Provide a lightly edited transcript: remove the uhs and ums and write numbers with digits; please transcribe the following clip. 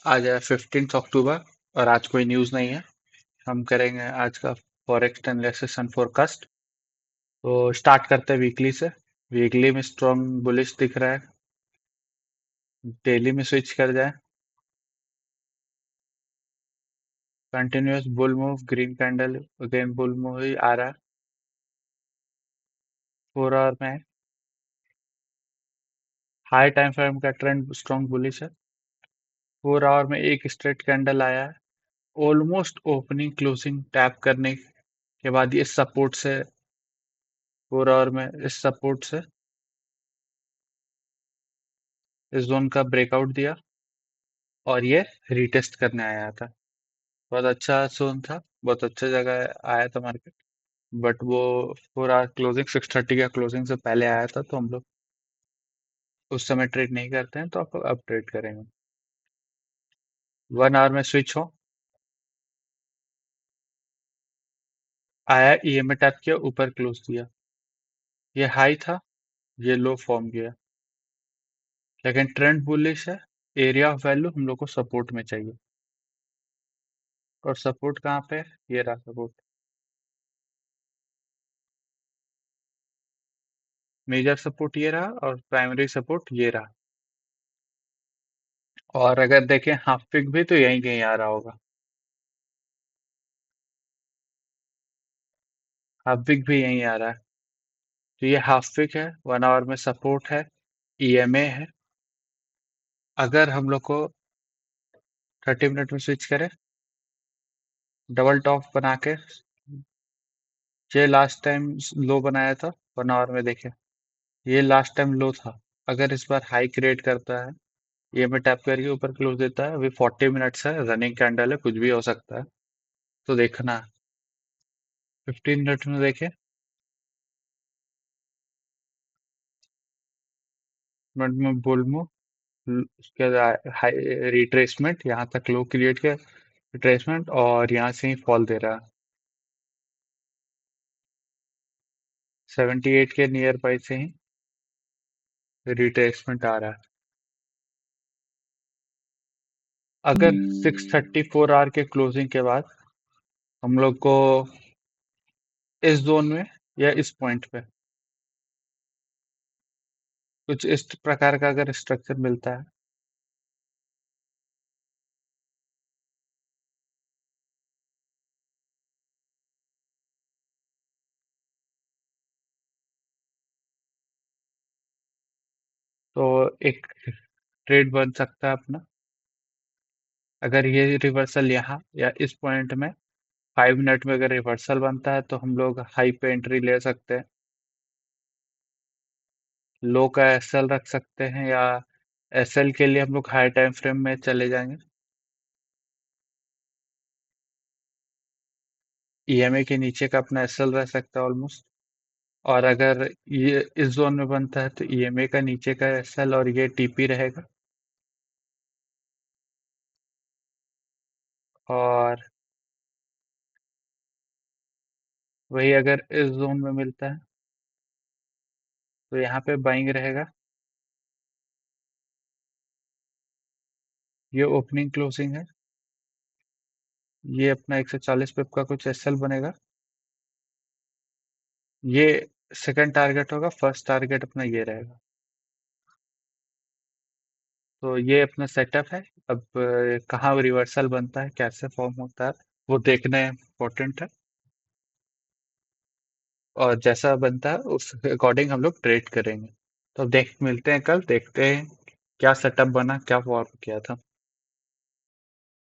आज है 15 अक्टूबर और आज कोई न्यूज़ नहीं है। हम करेंगे आज का फॉरेक्स एनालिसिस एंड फोरकास्ट। तो स्टार्ट करते हैं वीकली से। वीकली में स्ट्रॉन्ग बुलिश दिख रहा है। डेली में स्विच कर जाए। Continuous bull move, green candle, again bull move ही आ रहा है। 4 आवर में हाई टाइम फ्रेम का ट्रेंड स्ट्रॉन्ग बुलिश है। 4 आवर में एक स्ट्रेट कैंडल आया है। ऑलमोस्ट ओपनिंग क्लोजिंग टैप करने के बाद ये सपोर्ट से 4 आवर में इस सपोर्ट से इस जोन का ब्रेकआउट दिया और ये रीटेस्ट करने आया था। बहुत अच्छा जोन था। बहुत अच्छे जगह आया था मार्केट। बट वो पूरा क्लोजिंग 6:30 का क्लोजिंग से पहले आया था, तो हम लोग उस समय ट्रेड नहीं करते हैं, तो अब ट्रेड करेंगे। 1 आवर में स्विच हो आया, ईएमए टैप किया, ऊपर क्लोज दिया। ये हाई था, ये लो फॉर्म किया, लेकिन ट्रेंड बुलिश है। एरिया ऑफ वैल्यू हम लोग को सपोर्ट में चाहिए। और सपोर्ट कहाँ पे है? ये रहा सपोर्ट। मेजर सपोर्ट ये रहा और प्राइमरी सपोर्ट ये रहा। और अगर देखें हाफ पिक भी तो यहीं कहीं आ रहा होगा। हाफ पिक भी यहीं आ रहा है। तो ये हाफ पिक है, 1 आवर में सपोर्ट है, ईएमए है। अगर हम लोग को 30 मिनट में स्विच करें, डबल टॉप बना के, ये लास्ट टाइम लो बनाया था। 1 आवर में देखें, ये लास्ट टाइम लो था। अगर इस बार हाई क्रिएट करता है, ये में टैप करके ऊपर क्लोज देता है, अभी 40 मिनट्स है, रनिंग कैंडल है, कुछ भी हो सकता है। तो देखना है। 15 मिनट में देखें, मिनट में बुल मूव, उसके बाद हाई रिट्रेसमेंट, यहाँ तक लो क्रिएट किया, रिट्रेसमेंट, और यहाँ से ही फॉल दे रहा है। 78 के नियर बाई से ही रिट्रेसमेंट आ रहा है। अगर 6:34 आवर के क्लोजिंग के बाद हम लोग को इस जोन में या इस पॉइंट पे कुछ इस प्रकार का अगर स्ट्रक्चर मिलता है, तो एक ट्रेड बन सकता है अपना। अगर ये रिवर्सल यहाँ या इस पॉइंट में 5 मिनट में अगर रिवर्सल बनता है, तो हम लोग हाई पे एंट्री ले सकते हैं। लो का एसएल रख सकते हैं, या एसएल के लिए हम लोग हाई टाइम फ्रेम में चले जाएंगे। ईएमए के नीचे का अपना एसएल रह सकता है ऑलमोस्ट। और अगर ये इस जोन में बनता है, तो ईएमए का नीचे का एसएल और ये टीपी रहेगा। और वही अगर इस जोन में मिलता है, तो यहाँ पे बाइंग रहेगा। ये ओपनिंग क्लोजिंग है। ये अपना 140 पिप का कुछ एसएल बनेगा। ये सेकंड टारगेट होगा, फर्स्ट टारगेट अपना ये रहेगा। तो ये अपना सेटअप है। अब कहाँ रिवर्सल बनता है, कैसे फॉर्म होता है, वो देखना इम्पोर्टेंट है। और जैसा बनता है उस अकॉर्डिंग हम लोग ट्रेड करेंगे। तो अब देख मिलते हैं कल, देखते हैं क्या सेटअप बना, क्या फॉर्म किया था।